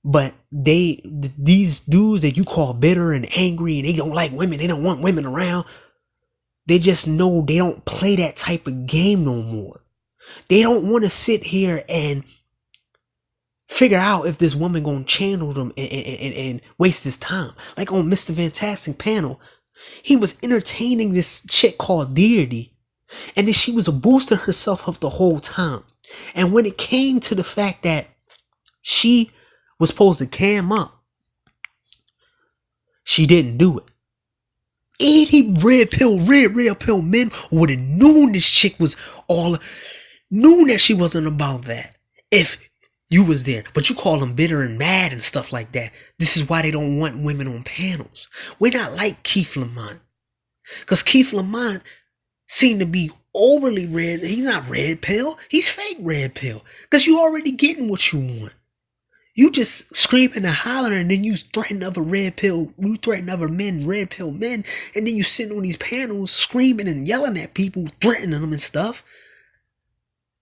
but these dudes that you call bitter and angry and they don't like women, they don't want women around, they just know they don't play that type of game no more. They don't want to sit here and figure out if this woman gonna channel them and waste his time. Like on Mr. Fantastic panel, he was entertaining this chick called Deity, and then she was boosting herself up the whole time. And when it came to the fact that she was supposed to cam up, she didn't do it. Any red pill men would have known this chick was known that she wasn't about that if you was there. But you call them bitter and mad and stuff like that. This is why they don't want women on panels. We're not like Keith Lamont. Because Keith Lamont seemed to be overly red. He's not red pill. He's fake red pill. Because you already getting what you want. You just screaming and hollering, and then you threaten other red pill men, red pill men, and then you sitting on these panels screaming and yelling at people, threatening them and stuff.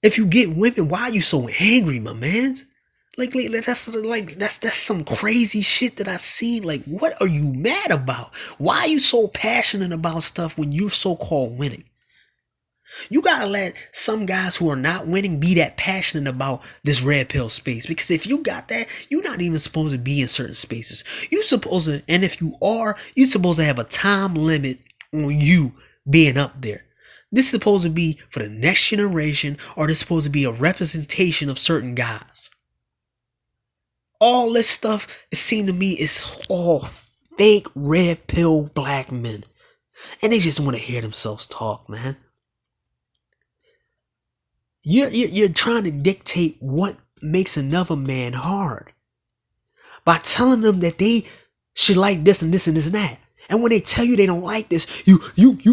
If you get women, why are you so angry, my mans? That's some crazy shit that I seen. Like, what are you mad about? Why are you so passionate about stuff when you're so-called winning? You gotta let some guys who are not winning be that passionate about this red pill space. Because if you got that, you're not even supposed to be in certain spaces. You supposed to, and if you are, you're supposed to have a time limit on you being up there. This is supposed to be for the next generation, or this is supposed to be a representation of certain guys. All this stuff, it seemed to me, is all fake red pill black men. And they just want to hear themselves talk, man. You're trying to dictate what makes another man hard by telling them that they should like this and this and this and that. And when they tell you they don't like this, you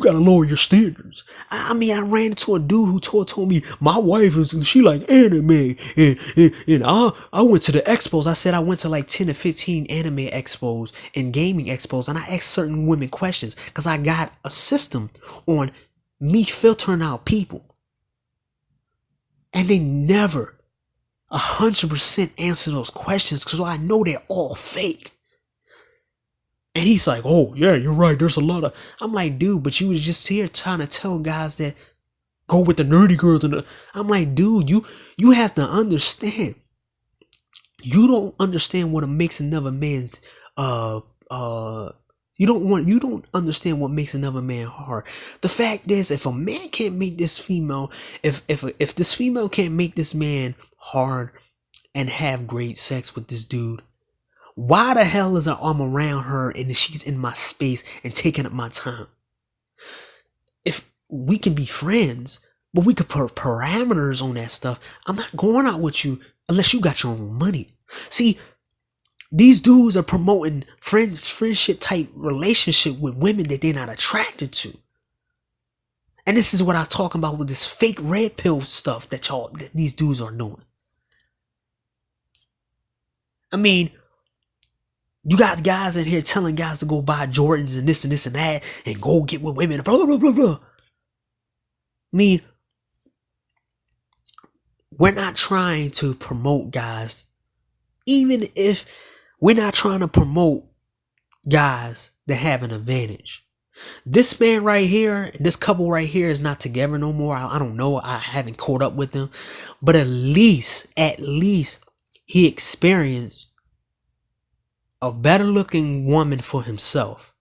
gotta lower your standards. I mean, I ran into a dude who told me my wife she like anime, and I went to the expos. I said I went to like 10 to 15 anime expos and gaming expos, and I asked certain women questions because I got a system on me filtering out people. And they never 100% answer those questions because I know they're all fake. And he's like, oh, yeah, you're right. There's a lot of... I'm like, dude, but you was just here trying to tell guys that go with the nerdy girls. I'm like, dude, you have to understand. You don't understand what makes another man's... You don't understand what makes another man hard. The fact is, if a man can't make this female, if this female can't make this man hard and have great sex with this dude, why the hell is I'm around her and she's in my space and taking up my time? If we can be friends, but we could put parameters on that stuff, I'm not going out with you unless you got your own money. See, these dudes are promoting friendship type relationship with women that they're not attracted to. And this is what I'm talking about with this fake red pill stuff that these dudes are doing. I mean, you got guys in here telling guys to go buy Jordans and this and this and that and go get with women, blah, blah, blah, blah. I mean, we're not trying to promote guys, even if we're not trying to promote guys that have an advantage. This man right here, and this couple right here is not together no more. I don't know. I haven't caught up with them. But at least he experienced a better looking woman for himself.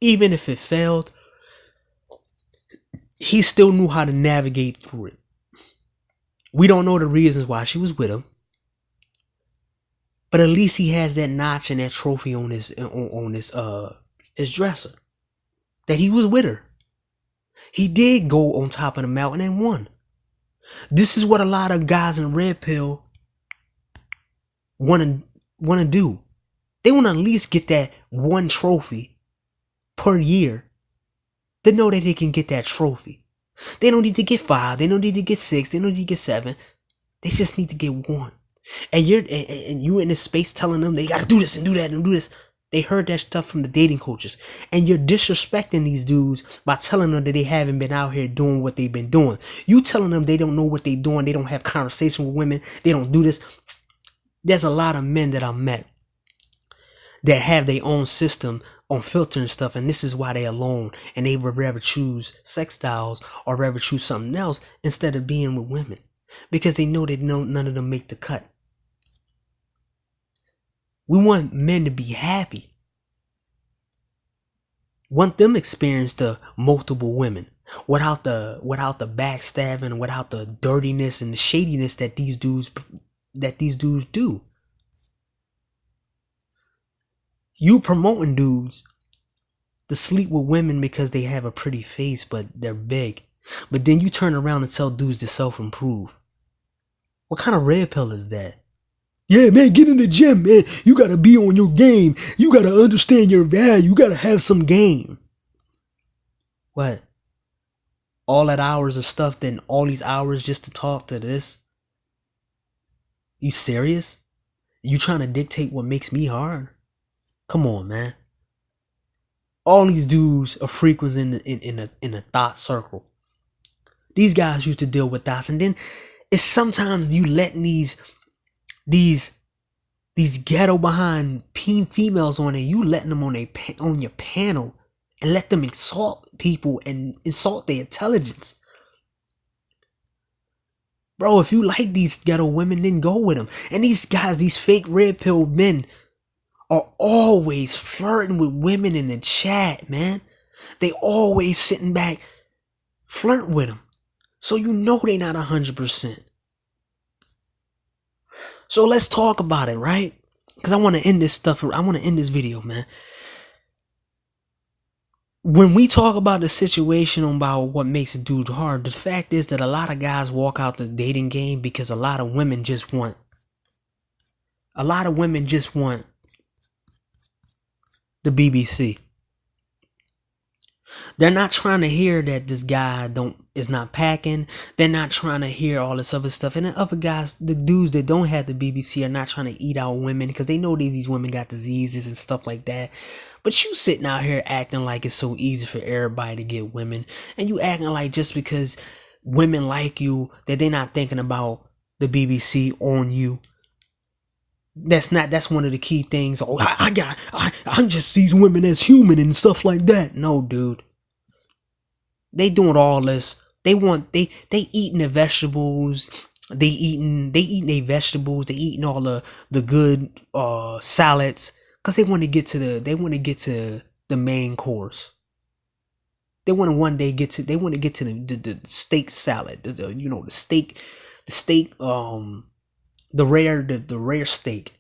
Even if it failed, he still knew how to navigate through it. We don't know the reasons why she was with him. But at least he has that notch and that trophy on his dresser. That he was with her. He did go on top of the mountain and won. This is what a lot of guys in red pill wanna do. They wanna at least get that one trophy per year. They know that they can get that trophy. They don't need to get 5. They don't need to get 6. They don't need to get 7. They just need to get 1. And you in this space telling them they gotta do this and do that and do this. They heard that stuff from the dating coaches. And you're disrespecting these dudes by telling them that they haven't been out here doing what they've been doing. You telling them they don't know what they're doing. They don't have conversation with women. They don't do this. There's a lot of men that I've met that have their own system on filtering stuff, and this is why they alone, and they would rather choose sex styles or rather choose something else instead of being with women, because they know that none of them make the cut. We want men to be happy. Want them experience the multiple women without the backstabbing, without the dirtiness and the shadiness that these dudes do. You promoting dudes to sleep with women because they have a pretty face but they're big. But then you turn around and tell dudes to self-improve. What kind of red pill is that? Yeah, man, get in the gym, man. You gotta be on your game. You gotta understand your value. You gotta have some game. What? All that hours of stuff, then all these hours just to talk to this? You serious? You trying to dictate what makes me hard? Come on, man. All these dudes are frequents in a thought circle. These guys used to deal with thoughts, and then it's sometimes you letting these ghetto behind females on it. You letting them on your panel and let them insult people and insult their intelligence. Bro, if you like these ghetto women, then go with them. And these guys, these fake red pill men, are always flirting with women in the chat, man. They always sitting back flirting with them. So you know they not 100%. So let's talk about it, right? Because I want to end this stuff. I want to end this video, man. When we talk about the situation about what makes a dude hard, the fact is that a lot of guys walk out the dating game because a lot of women just want the BBC. They're not trying to hear that this guy is not packing. They're not trying to hear all this other stuff. And the other guys, the dudes that don't have the BBC, are not trying to eat out women because they know these women got diseases and stuff like that. But you sitting out here acting like it's so easy for everybody to get women, and you acting like just because women like you that they're not thinking about the BBC on you. That's one of the key things. Oh, I just see women as human and stuff like that. No, dude. They doing all this. They eating their vegetables. They eating their vegetables. They eating all the good salads because they want to get to the main course. They want to one day get to the steak salad. The steak. The rare steak.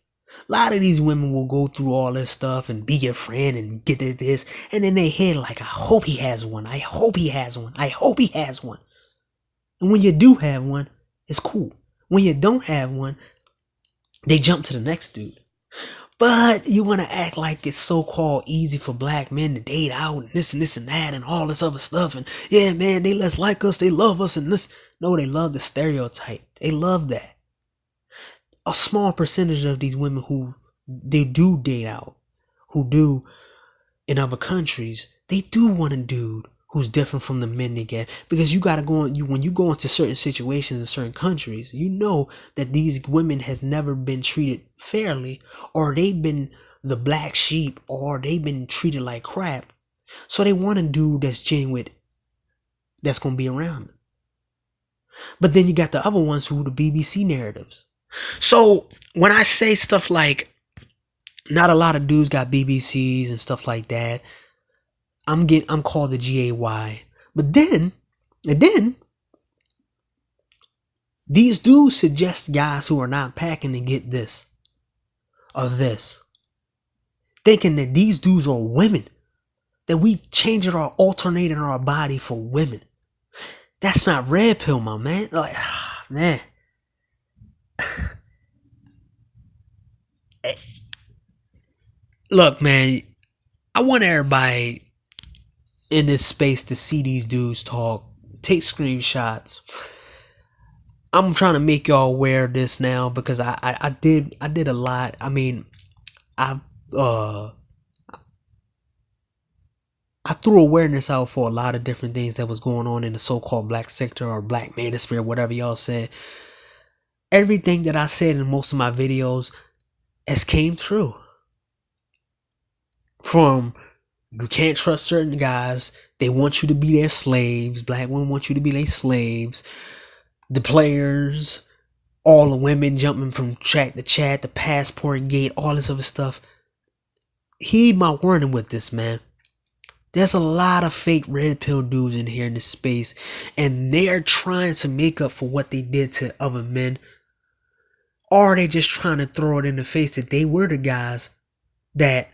A lot of these women will go through all this stuff and be your friend and get this, and in their head like, I hope he has one. I hope he has one. I hope he has one. And when you do have one, it's cool. When you don't have one, they jump to the next dude. But you want to act like it's so-called easy for black men to date out and this and that and all this other stuff. And yeah, man, they less like us. They love us and this. No, they love the stereotype. They love that. A small percentage of these women who they do date out, who do in other countries, they do want a dude who's different from the men they get, because you gotta go on. When you go into certain situations in certain countries, you know that these women has never been treated fairly, or they've been the black sheep, or they've been treated like crap. So they want a dude that's genuine, that's gonna be around them. But then you got the other ones who the BBC narratives. So when I say stuff like not a lot of dudes got BBCs and stuff like that, I'm called the GAY. But then these dudes suggest guys who are not packing to get this. of this. Thinking that these dudes are women. That we changing our alternating our body for women. That's not red pill, my man. Like, man. Look, man, I want everybody in this space to see these dudes talk, take screenshots. I'm trying to make y'all aware of this now because I did a lot. I mean, I threw awareness out for a lot of different things that was going on in the so-called black sector or black manosphere, whatever y'all said. Everything that I said in most of my videos has came true. From you can't trust certain guys, they want you to be their slaves, black women want you to be their slaves, the players, all the women jumping from chat to chat, the passport gate, all this other stuff. Heed my warning with this, man. There's a lot of fake red pill dudes in here in this space, and they're trying to make up for what they did to other men. Or are they just trying to throw it in the face that they were the guys that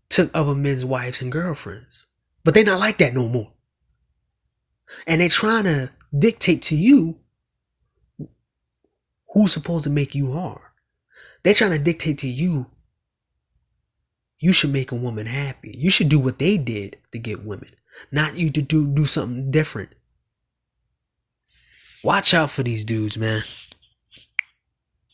took other men's wives and girlfriends? But they're not like that no more. And they're trying to dictate to you who's supposed to make you hard. They're trying to dictate to you, you should make a woman happy. You should do what they did to get women. Not you to do something different. Watch out for these dudes, man.